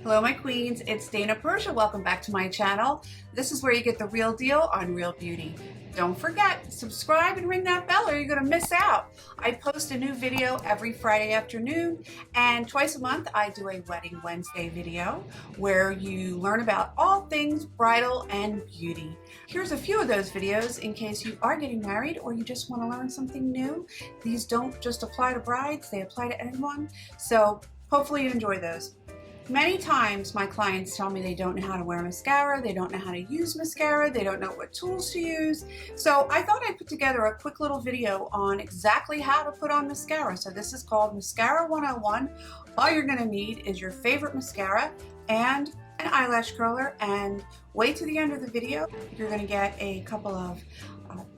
Hello my queens, it's Dana Persia. Welcome back to my channel. This is where you get the real deal on real beauty. Don't forget, subscribe and ring that bell or you're gonna miss out. I post a new video every Friday afternoon, and twice a month I do a Wedding Wednesday video where you learn about all things bridal and beauty. Here's a few of those videos in case you are getting married or you just want to learn something new. These don't just apply to brides, they apply to anyone. So hopefully you enjoy those. Many times my clients tell me they don't know how to wear mascara, they don't know how to use mascara, they don't know what tools to use. So I thought I'd put together a quick little video on exactly how to put on mascara. So this is called Mascara 101. All you're going to need is your favorite mascara and an eyelash curler, and wait to the end of the video. You're going to get a couple of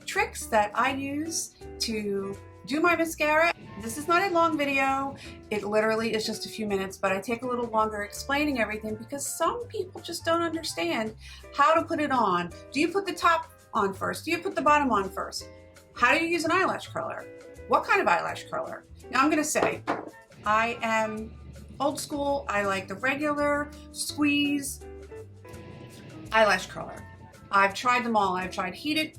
tricks that I use to do my mascara. This is not a long video. It literally is just a few minutes, but I take a little longer explaining everything because some people just don't understand how to put it on. Do you put the top on first? Do you put the bottom on first? How do you use an eyelash curler? What kind of eyelash curler? Now I'm gonna say, I am old school. I like the regular squeeze eyelash curler. I've tried them all. I've tried heated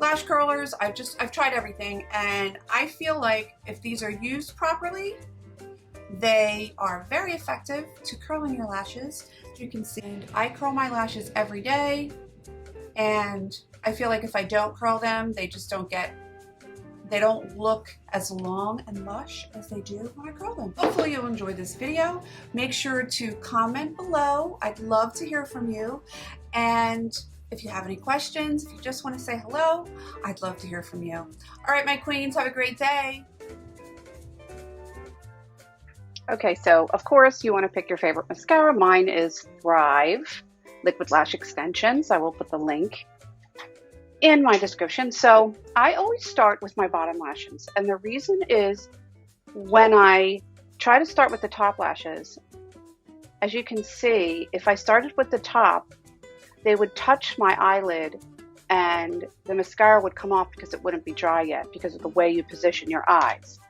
lash curlers. I've tried everything, and I feel like if these are used properly, they are very effective to curling your lashes. You can see I curl my lashes every day, and I feel like if I don't curl them, they don't look as long and lush as they do when I curl them. Hopefully you'll enjoy this video. Make sure to comment below. I'd love to hear from you, and if you have any questions, if you just want to say hello, I'd love to hear from you. All right, my queens, have a great day. Okay, so of course you want to pick your favorite mascara. Mine is Thrive Liquid Lash Extensions. I will put the link in my description. So I always start with my bottom lashes, and the reason is when I try to start with the top lashes, as you can see, if I started with the top, they would touch my eyelid and the mascara would come off because it wouldn't be dry yet because of the way you position your eyes,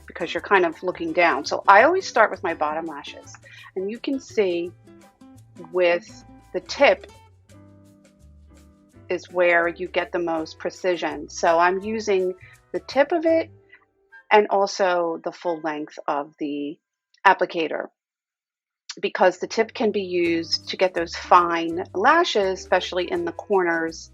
because you're kind of looking down. So I always start with my bottom lashes, and you can see with the tip is where you get the most precision. So I'm using the tip of it and also the full length of the applicator, because the tip can be used to get those fine lashes, especially in the corners,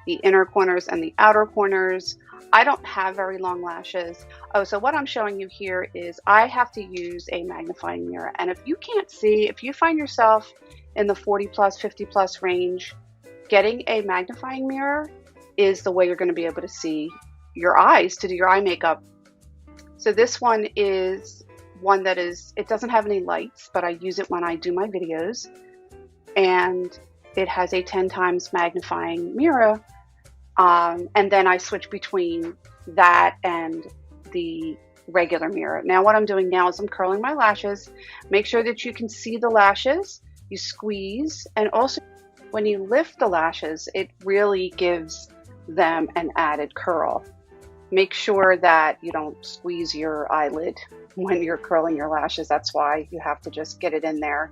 the inner corners and the outer corners. I don't have very long lashes. Oh, so what I'm showing you here is I have to use a magnifying mirror. And if you can't see, if you find yourself in the 40 plus, 50 plus range, getting a magnifying mirror is the way you're going to be able to see your eyes, to do your eye makeup. So this one is one that it doesn't have any lights, but I use it when I do my videos, and it has a 10 times magnifying mirror, and then I switch between that and the regular mirror. Now what I'm doing now is I'm curling my lashes. Make sure that you can see the lashes. You squeeze, and also when you lift the lashes, it really gives them an added curl. Make sure that you don't squeeze your eyelid when you're curling your lashes. That's why you have to just get it in there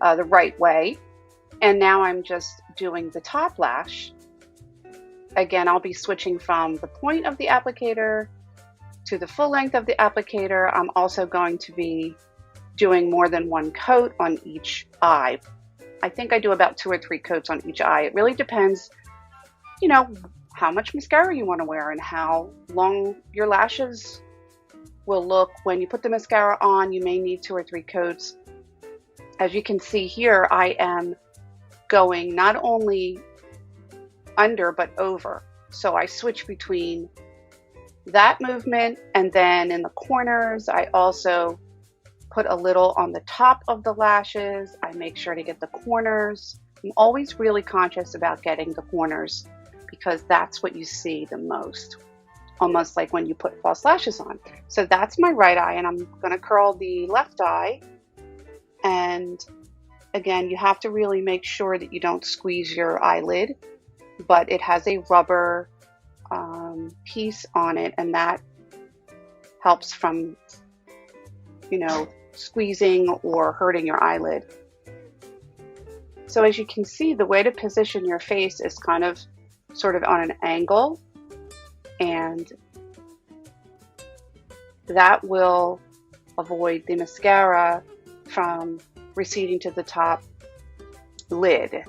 the right way. And now I'm just doing the top lash. Again, I'll be switching from the point of the applicator to the full length of the applicator. I'm also going to be doing more than one coat on each eye. I think I do about 2 or 3 coats on each eye. It really depends, you know, how much mascara you want to wear and how long your lashes will look. When you put the mascara on, you may need 2 or 3 coats. As you can see here, I am going not only under but over. So I switch between that movement, and then in the corners, I also put a little on the top of the lashes. I make sure to get the corners. I'm always really conscious about getting the corners because that's what you see the most, almost like when you put false lashes on. So that's my right eye, and I'm going to curl the left eye. And again, you have to really make sure that you don't squeeze your eyelid, but it has a rubber piece on it, and that helps from, you know, squeezing or hurting your eyelid. So as you can see, the way to position your face is kind of sort of on an angle, and that will avoid the mascara from receding to the top lid.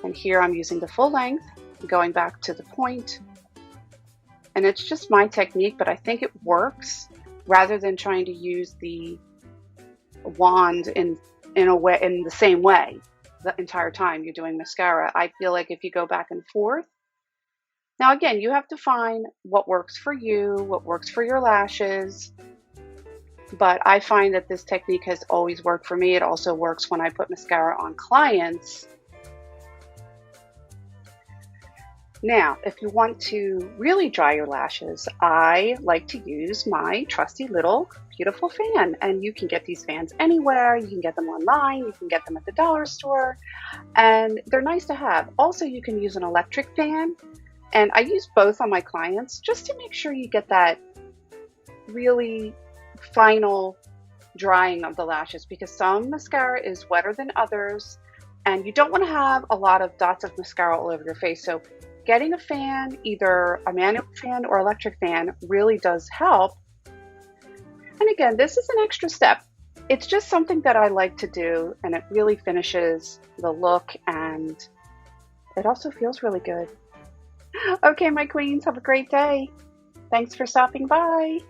And here I'm using the full length, going back to the point. And it's just my technique, but I think it works rather than trying to use the wand in the same way the entire time you're doing mascara. I feel like if you go back and forth. Now again, you have to find what works for you, what works for your lashes. But I find that this technique has always worked for me. It also works when I put mascara on clients. Now, if you want to really dry your lashes, I like to use my trusty little beautiful fan. And you can get these fans anywhere. You can get them online. You can get them at the dollar store. And they're nice to have. Also, you can use an electric fan. And I use both on my clients just to make sure you get that really final drying of the lashes, because some mascara is wetter than others and you don't want to have a lot of dots of mascara all over your face. So getting a fan, either a manual fan or electric fan, really does help. And again, this is an extra step. It's just something that I like to do, and it really finishes the look, and it also feels really good. Okay, my queens, have a great day. Thanks for stopping by.